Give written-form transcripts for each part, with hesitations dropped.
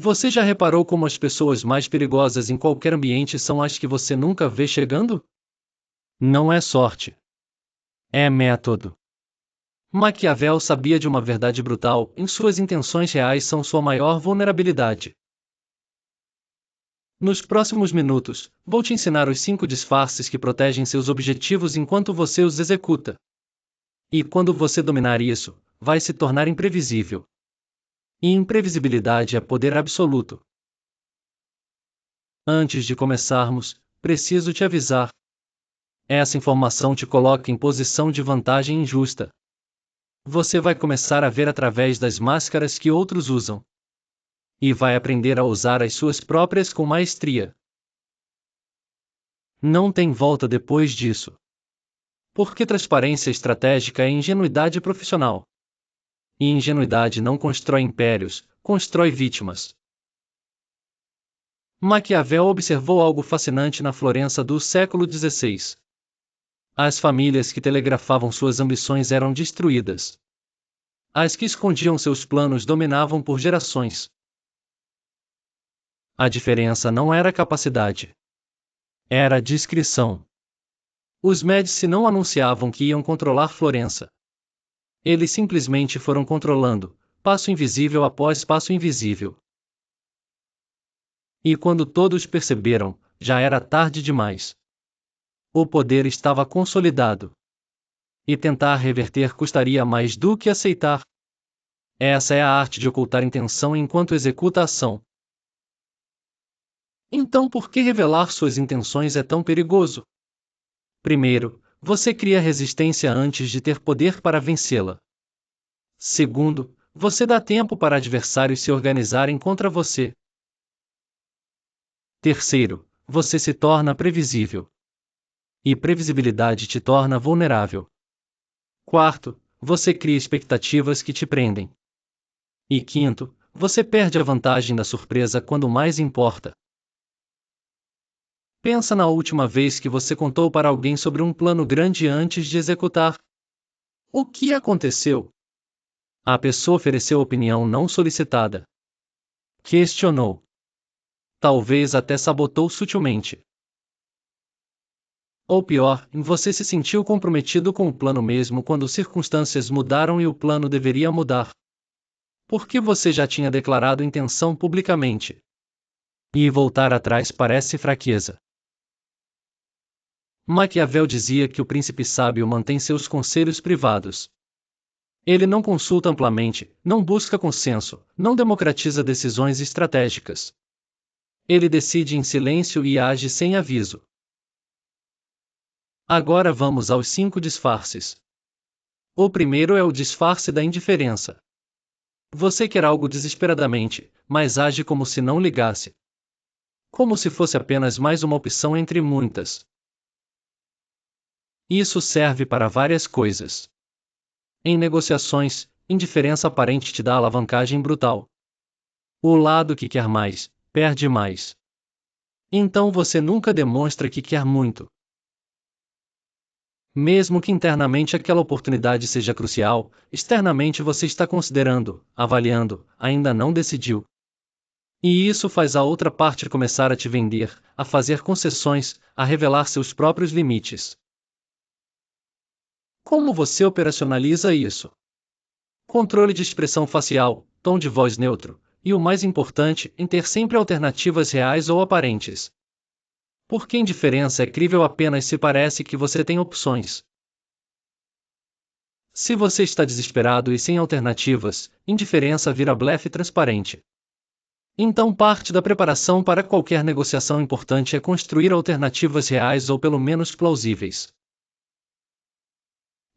Você já reparou como as pessoas mais perigosas em qualquer ambiente são as que você nunca vê chegando? Não é sorte. É método. Maquiavel sabia de uma verdade brutal: em suas intenções reais são sua maior vulnerabilidade. Nos próximos minutos, vou te ensinar os 5 disfarces que protegem seus objetivos enquanto você os executa. E quando você dominar isso, vai se tornar imprevisível. E imprevisibilidade é poder absoluto. Antes de começarmos, preciso te avisar. Essa informação te coloca em posição de vantagem injusta. Você vai começar a ver através das máscaras que outros usam. E vai aprender a usar as suas próprias com maestria. Não tem volta depois disso. Porque transparência estratégica é ingenuidade profissional. E ingenuidade não constrói impérios, constrói vítimas. Maquiavel observou algo fascinante na Florença do século XVI. As famílias que telegrafavam suas ambições eram destruídas. As que escondiam seus planos dominavam por gerações. A diferença não era capacidade. Era discrição. Os Médici não anunciavam que iam controlar Florença. Eles simplesmente foram controlando, passo invisível após passo invisível. E quando todos perceberam, já era tarde demais. O poder estava consolidado. E tentar reverter custaria mais do que aceitar. Essa é a arte de ocultar intenção enquanto executa a ação. Então por que revelar suas intenções é tão perigoso? Primeiro, você cria resistência antes de ter poder para vencê-la. Segundo, você dá tempo para adversários se organizarem contra você. Terceiro, você se torna previsível. E previsibilidade te torna vulnerável. Quarto, você cria expectativas que te prendem. E quinto, você perde a vantagem da surpresa quando mais importa. Pensa na última vez que você contou para alguém sobre um plano grande antes de executar. O que aconteceu? A pessoa ofereceu opinião não solicitada. Questionou. Talvez até sabotou sutilmente. Ou pior, você se sentiu comprometido com o plano mesmo quando circunstâncias mudaram e o plano deveria mudar. Porque você já tinha declarado intenção publicamente. E voltar atrás parece fraqueza. Maquiavel dizia que o príncipe sábio mantém seus conselhos privados. Ele não consulta amplamente, não busca consenso, não democratiza decisões estratégicas. Ele decide em silêncio e age sem aviso. Agora vamos aos 5 disfarces. O primeiro é o disfarce da indiferença. Você quer algo desesperadamente, mas age como se não ligasse. Como se fosse apenas mais uma opção entre muitas. Isso serve para várias coisas. Em negociações, indiferença aparente te dá alavancagem brutal. O lado que quer mais, perde mais. Então você nunca demonstra que quer muito. Mesmo que internamente aquela oportunidade seja crucial, externamente você está considerando, avaliando, ainda não decidiu. E isso faz a outra parte começar a te vender, a fazer concessões, a revelar seus próprios limites. Como você operacionaliza isso? Controle de expressão facial, tom de voz neutro, e o mais importante, em ter sempre alternativas reais ou aparentes. Porque indiferença é crível apenas se parece que você tem opções. Se você está desesperado e sem alternativas, indiferença vira blefe transparente. Então parte da preparação para qualquer negociação importante é construir alternativas reais ou pelo menos plausíveis.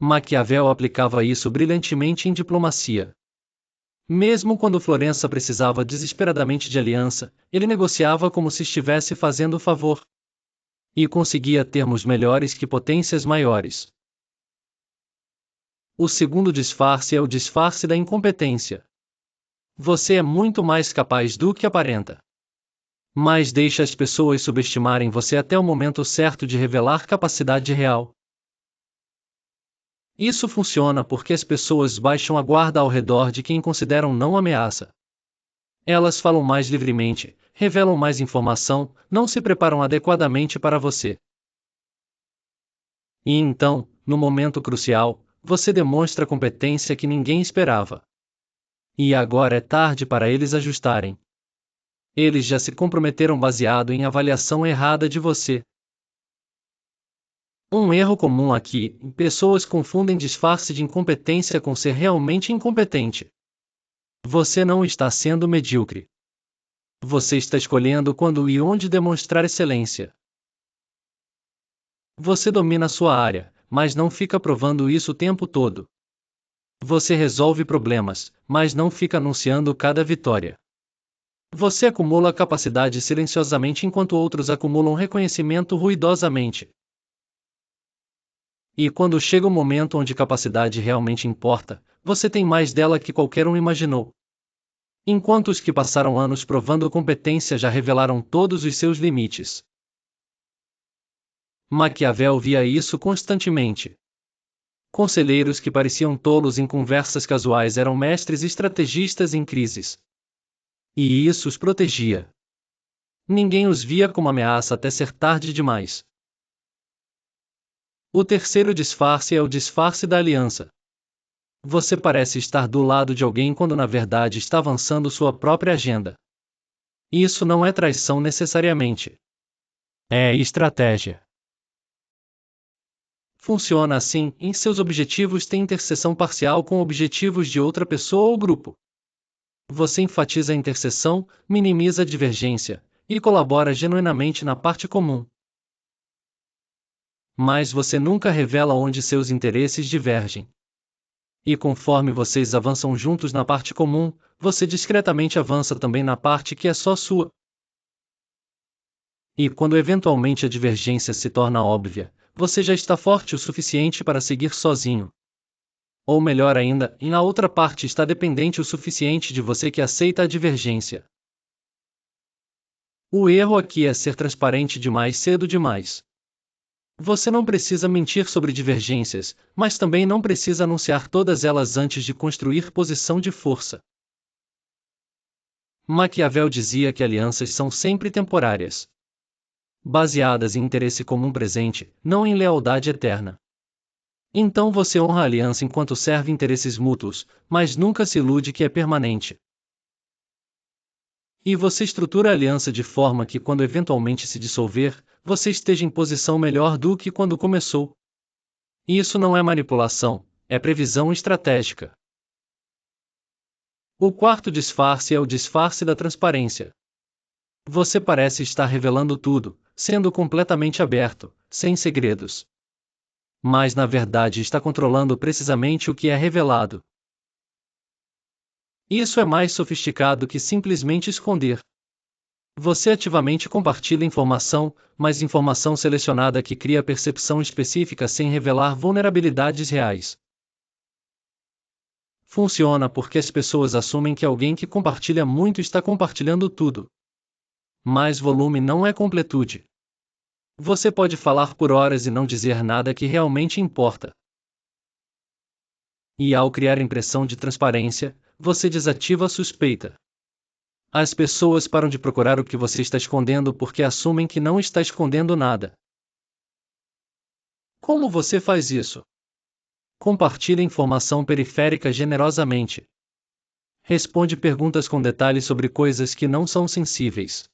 Maquiavel aplicava isso brilhantemente em diplomacia. Mesmo quando Florença precisava desesperadamente de aliança, ele negociava como se estivesse fazendo favor. E conseguia termos melhores que potências maiores. O segundo disfarce é o disfarce da incompetência. Você é muito mais capaz do que aparenta. Mas deixa as pessoas subestimarem você até o momento certo de revelar capacidade real. Isso funciona porque as pessoas baixam a guarda ao redor de quem consideram não ameaça. Elas falam mais livremente, revelam mais informação, não se preparam adequadamente para você. E então, no momento crucial, você demonstra competência que ninguém esperava. E agora é tarde para eles ajustarem. Eles já se comprometeram baseado em avaliação errada de você. Um erro comum aqui: pessoas confundem disfarce de incompetência com ser realmente incompetente. Você não está sendo medíocre. Você está escolhendo quando e onde demonstrar excelência. Você domina sua área, mas não fica provando isso o tempo todo. Você resolve problemas, mas não fica anunciando cada vitória. Você acumula capacidade silenciosamente enquanto outros acumulam reconhecimento ruidosamente. E quando chega o momento onde capacidade realmente importa, você tem mais dela que qualquer um imaginou. Enquanto os que passaram anos provando competência já revelaram todos os seus limites. Maquiavel via isso constantemente. Conselheiros que pareciam tolos em conversas casuais eram mestres estrategistas em crises. E isso os protegia. Ninguém os via como ameaça até ser tarde demais. O terceiro disfarce é o disfarce da aliança. Você parece estar do lado de alguém quando na verdade está avançando sua própria agenda. Isso não é traição necessariamente. É estratégia. Funciona assim: em seus objetivos tem interseção parcial com objetivos de outra pessoa ou grupo. Você enfatiza a interseção, minimiza a divergência, e colabora genuinamente na parte comum. Mas você nunca revela onde seus interesses divergem. E conforme vocês avançam juntos na parte comum, você discretamente avança também na parte que é só sua. E quando eventualmente a divergência se torna óbvia, você já está forte o suficiente para seguir sozinho. Ou melhor ainda, e na outra parte está dependente o suficiente de você que aceita a divergência. O erro aqui é ser transparente demais cedo demais. Você não precisa mentir sobre divergências, mas também não precisa anunciar todas elas antes de construir posição de força. Maquiavel dizia que alianças são sempre temporárias, baseadas em interesse comum presente, não em lealdade eterna. Então você honra a aliança enquanto serve interesses mútuos, mas nunca se ilude que é permanente. E você estrutura a aliança de forma que quando eventualmente se dissolver, você esteja em posição melhor do que quando começou. Isso não é manipulação, é previsão estratégica. O quarto disfarce é o disfarce da transparência. Você parece estar revelando tudo, sendo completamente aberto, sem segredos. Mas na verdade está controlando precisamente o que é revelado. Isso é mais sofisticado que simplesmente esconder. Você ativamente compartilha informação, mas informação selecionada que cria percepção específica sem revelar vulnerabilidades reais. Funciona porque as pessoas assumem que alguém que compartilha muito está compartilhando tudo. Mas volume não é completude. Você pode falar por horas e não dizer nada que realmente importa. E ao criar impressão de transparência, você desativa a suspeita. As pessoas param de procurar o que você está escondendo porque assumem que não está escondendo nada. Como você faz isso? Compartilha informação periférica generosamente. Responde perguntas com detalhes sobre coisas que não são sensíveis.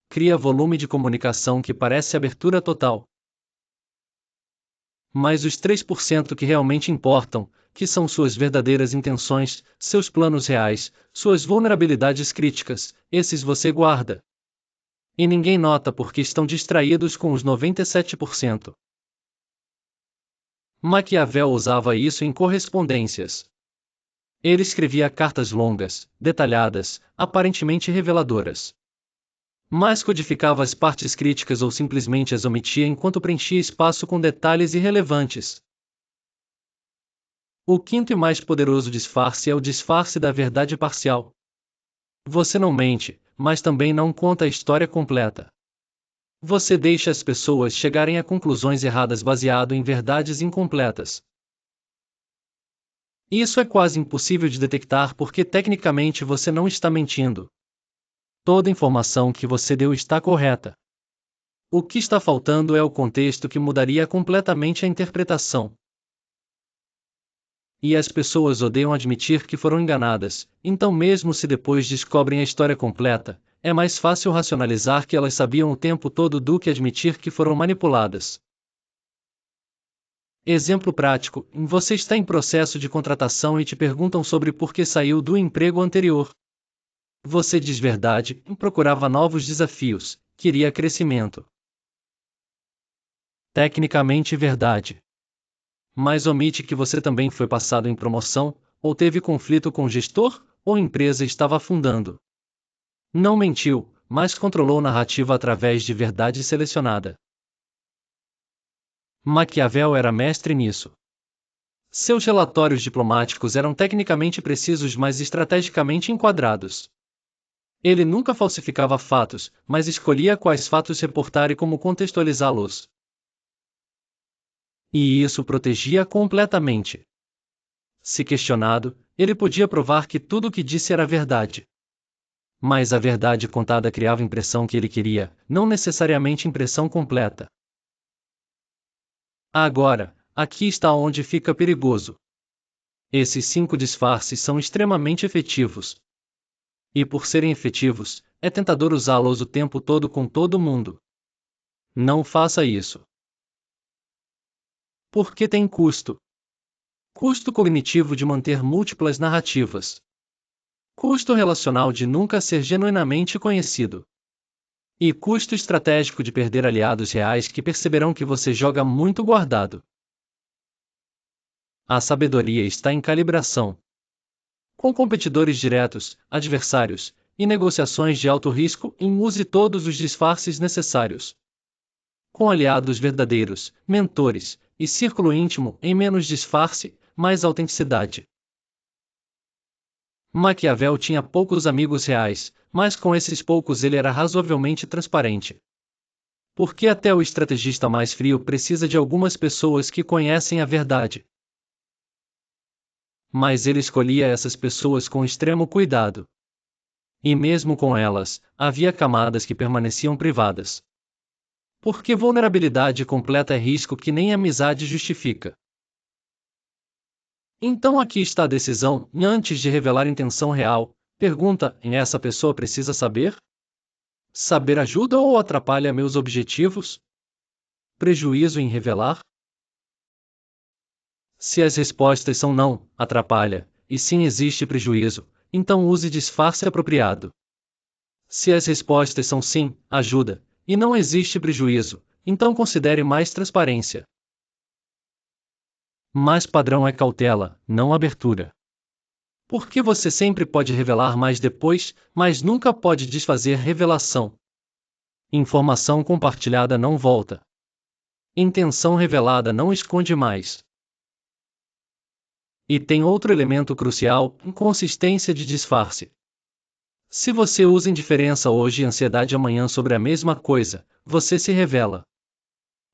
Cria volume de comunicação que parece abertura total. Mas os 3% que realmente importam, que são suas verdadeiras intenções, seus planos reais, suas vulnerabilidades críticas, esses você guarda. E ninguém nota porque estão distraídos com os 97%. Maquiavel usava isso em correspondências. Ele escrevia cartas longas, detalhadas, aparentemente reveladoras. Mas codificava as partes críticas ou simplesmente as omitia enquanto preenchia espaço com detalhes irrelevantes. O quinto e mais poderoso disfarce é o disfarce da verdade parcial. Você não mente, mas também não conta a história completa. Você deixa as pessoas chegarem a conclusões erradas baseado em verdades incompletas. Isso é quase impossível de detectar porque tecnicamente você não está mentindo. Toda informação que você deu está correta. O que está faltando é o contexto que mudaria completamente a interpretação. E as pessoas odeiam admitir que foram enganadas, então, mesmo se depois descobrem a história completa, é mais fácil racionalizar que elas sabiam o tempo todo do que admitir que foram manipuladas. Exemplo prático: você está em processo de contratação e te perguntam sobre por que saiu do emprego anterior. Você diz verdade, procurava novos desafios, queria crescimento. Tecnicamente verdade. Mas omite que você também foi passado em promoção, ou teve conflito com o gestor, ou a empresa estava afundando. Não mentiu, mas controlou narrativa através de verdade selecionada. Maquiavel era mestre nisso. Seus relatórios diplomáticos eram tecnicamente precisos, mas estrategicamente enquadrados. Ele nunca falsificava fatos, mas escolhia quais fatos reportar e como contextualizá-los. E isso protegia completamente. Se questionado, ele podia provar que tudo o que disse era verdade. Mas a verdade contada criava a impressão que ele queria, não necessariamente impressão completa. Agora, aqui está onde fica perigoso. Esses 5 disfarces são extremamente efetivos. E por serem efetivos, é tentador usá-los o tempo todo com todo mundo. Não faça isso. Porque tem custo. Custo cognitivo de manter múltiplas narrativas. Custo relacional de nunca ser genuinamente conhecido. E custo estratégico de perder aliados reais que perceberão que você joga muito guardado. A sabedoria está em calibração. Com competidores diretos, adversários, e negociações de alto risco, use todos os disfarces necessários. Com aliados verdadeiros, mentores, e círculo íntimo, em menos disfarce, mais autenticidade. Maquiavel tinha poucos amigos reais, mas com esses poucos ele era razoavelmente transparente. Porque até o estrategista mais frio precisa de algumas pessoas que conhecem a verdade. Mas ele escolhia essas pessoas com extremo cuidado. E mesmo com elas, havia camadas que permaneciam privadas. Porque vulnerabilidade completa é risco que nem amizade justifica. Então aqui está a decisão, e antes de revelar intenção real, pergunta: essa pessoa precisa saber? Saber ajuda ou atrapalha meus objetivos? Prejuízo em revelar? Se as respostas são não, atrapalha, e sim existe prejuízo, então use disfarce apropriado. Se as respostas são sim, ajuda, e não existe prejuízo, então considere mais transparência. Mas padrão é cautela, não abertura. Porque você sempre pode revelar mais depois, mas nunca pode desfazer revelação. Informação compartilhada não volta. Intenção revelada não esconde mais. E tem outro elemento crucial: inconsistência de disfarce. Se você usa indiferença hoje e ansiedade amanhã sobre a mesma coisa, você se revela.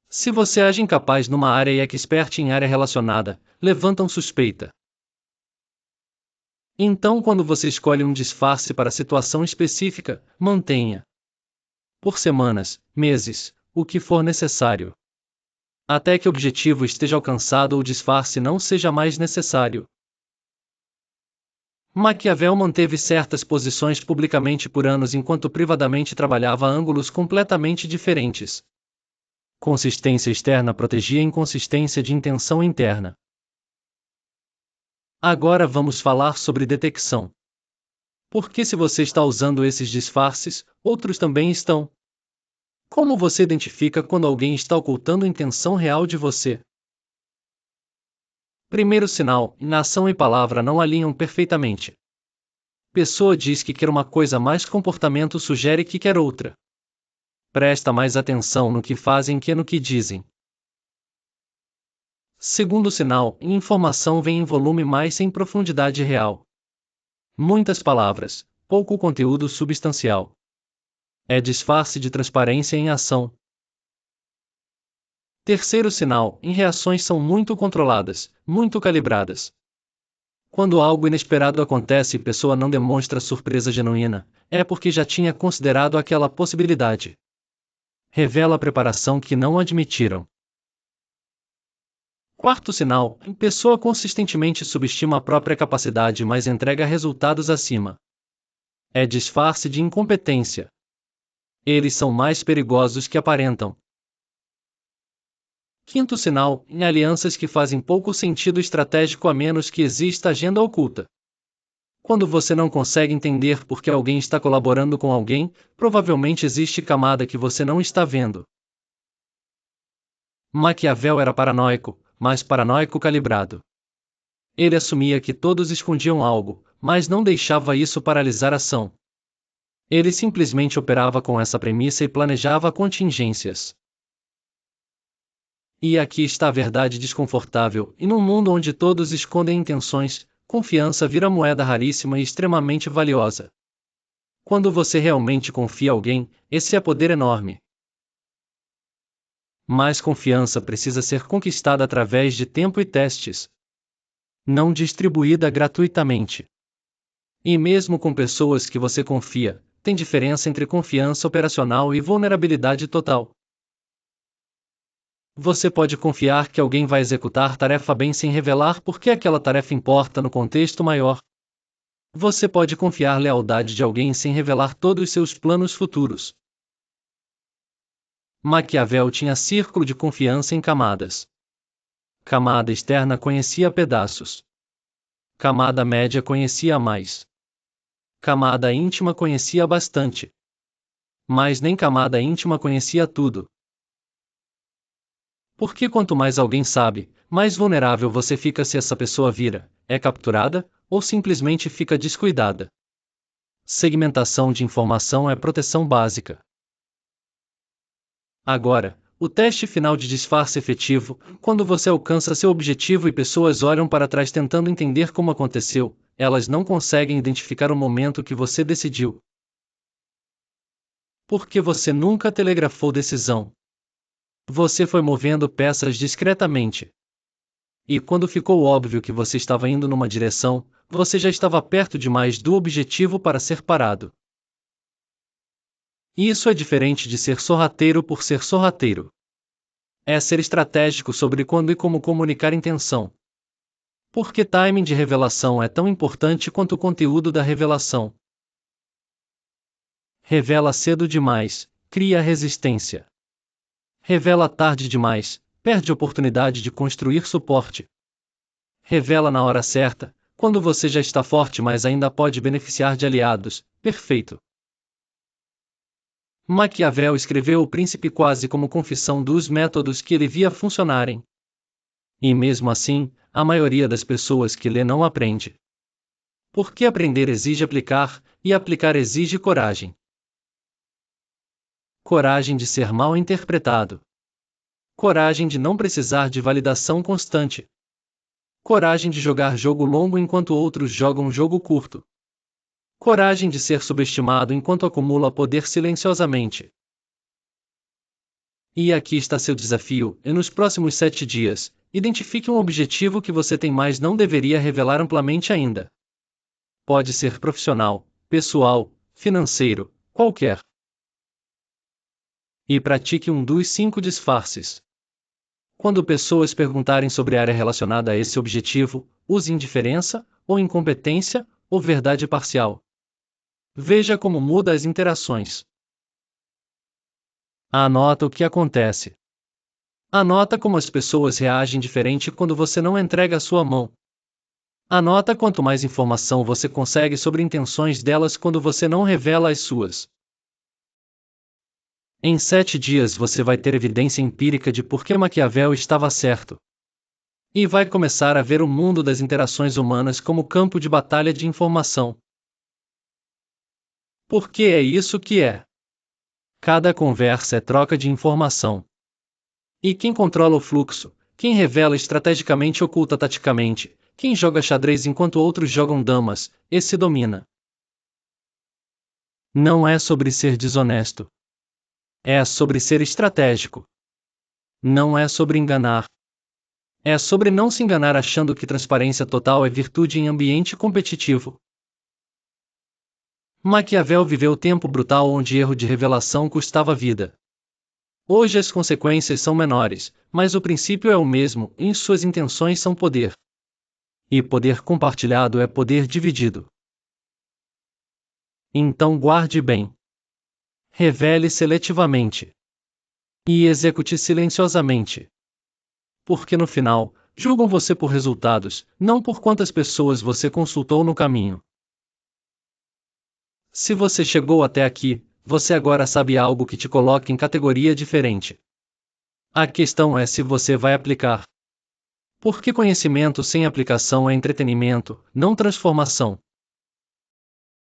Se você age incapaz numa área e é expert em área relacionada, levantam suspeita. Então, quando você escolhe um disfarce para a situação específica, mantenha. Por semanas, meses, o que for necessário. Até que o objetivo esteja alcançado ou o disfarce não seja mais necessário. Maquiavel manteve certas posições publicamente por anos enquanto privadamente trabalhava ângulos completamente diferentes. Consistência externa protegia a inconsistência de intenção interna. Agora vamos falar sobre detecção. Porque se você está usando esses disfarces, outros também estão. Como você identifica quando alguém está ocultando a intenção real de você? Primeiro sinal: ação e palavra não alinham perfeitamente. Pessoa diz que quer uma coisa, mas comportamento sugere que quer outra. Presta mais atenção no que fazem que no que dizem. Segundo sinal: informação vem em volume, mas sem profundidade real. Muitas palavras, pouco conteúdo substancial. É disfarce de transparência em ação. Terceiro sinal: reações são muito controladas, muito calibradas. Quando algo inesperado acontece e a pessoa não demonstra surpresa genuína, é porque já tinha considerado aquela possibilidade. Revela a preparação que não admitiram. Quarto sinal: a pessoa consistentemente subestima a própria capacidade, mas entrega resultados acima. É disfarce de incompetência. Eles são mais perigosos que aparentam. Quinto sinal: em alianças que fazem pouco sentido estratégico a menos que exista agenda oculta. Quando você não consegue entender por que alguém está colaborando com alguém, provavelmente existe camada que você não está vendo. Maquiavel era paranoico, mas paranoico calibrado. Ele assumia que todos escondiam algo, mas não deixava isso paralisar a ação. Ele simplesmente operava com essa premissa e planejava contingências. E aqui está a verdade desconfortável: e num mundo onde todos escondem intenções, confiança vira moeda raríssima e extremamente valiosa. Quando você realmente confia em alguém, esse é poder enorme. Mas confiança precisa ser conquistada através de tempo e testes, não distribuída gratuitamente. E mesmo com pessoas que você confia, tem diferença entre confiança operacional e vulnerabilidade total. Você pode confiar que alguém vai executar tarefa bem sem revelar por que aquela tarefa importa no contexto maior. Você pode confiar lealdade de alguém sem revelar todos os seus planos futuros. Maquiavel tinha círculo de confiança em camadas. Camada externa conhecia pedaços. Camada média conhecia mais. Camada íntima conhecia bastante. Mas nem camada íntima conhecia tudo. Porque quanto mais alguém sabe, mais vulnerável você fica se essa pessoa vira, é capturada, ou simplesmente fica descuidada. Segmentação de informação é proteção básica. Agora, o teste final de disfarce efetivo: quando você alcança seu objetivo e pessoas olham para trás tentando entender como aconteceu, elas não conseguem identificar o momento que você decidiu. Porque você nunca telegrafou decisão. Você foi movendo peças discretamente. E quando ficou óbvio que você estava indo numa direção, você já estava perto demais do objetivo para ser parado. Isso é diferente de ser sorrateiro por ser sorrateiro. É ser estratégico sobre quando e como comunicar intenção. Porque timing de revelação é tão importante quanto o conteúdo da revelação. Revela cedo demais, cria resistência. Revela tarde demais, perde oportunidade de construir suporte. Revela na hora certa, quando você já está forte mas ainda pode beneficiar de aliados, perfeito. Maquiavel escreveu O Príncipe quase como confissão dos métodos que ele via funcionarem. E mesmo assim, a maioria das pessoas que lê não aprende. Porque aprender exige aplicar, e aplicar exige coragem. Coragem de ser mal interpretado. Coragem de não precisar de validação constante. Coragem de jogar jogo longo enquanto outros jogam jogo curto. Coragem de ser subestimado enquanto acumula poder silenciosamente. E aqui está seu desafio: e nos próximos 7 dias, identifique um objetivo que você tem mas não deveria revelar amplamente ainda. Pode ser profissional, pessoal, financeiro, qualquer. E pratique um dos 5 disfarces. Quando pessoas perguntarem sobre a área relacionada a esse objetivo, use indiferença, ou incompetência, ou verdade parcial. Veja como muda as interações. Anota o que acontece. Anota como as pessoas reagem diferente quando você não entrega a sua mão. Anota quanto mais informação você consegue sobre intenções delas quando você não revela as suas. Em 7 dias você vai ter evidência empírica de por que Maquiavel estava certo. E vai começar a ver o mundo das interações humanas como campo de batalha de informação. Porque é isso que é. Cada conversa é troca de informação. E quem controla o fluxo, quem revela estrategicamente oculta taticamente, quem joga xadrez enquanto outros jogam damas, esse domina. Não é sobre ser desonesto. É sobre ser estratégico. Não é sobre enganar. É sobre não se enganar achando que transparência total é virtude em ambiente competitivo. Maquiavel viveu tempo brutal onde erro de revelação custava a vida. Hoje as consequências são menores, mas o princípio é o mesmo, e suas intenções são poder. E poder compartilhado é poder dividido. Então guarde bem. Revele seletivamente. E execute silenciosamente. Porque no final, julgam você por resultados, não por quantas pessoas você consultou no caminho. Se você chegou até aqui, você agora sabe algo que te coloca em categoria diferente. A questão é se você vai aplicar. Porque conhecimento sem aplicação é entretenimento, não transformação.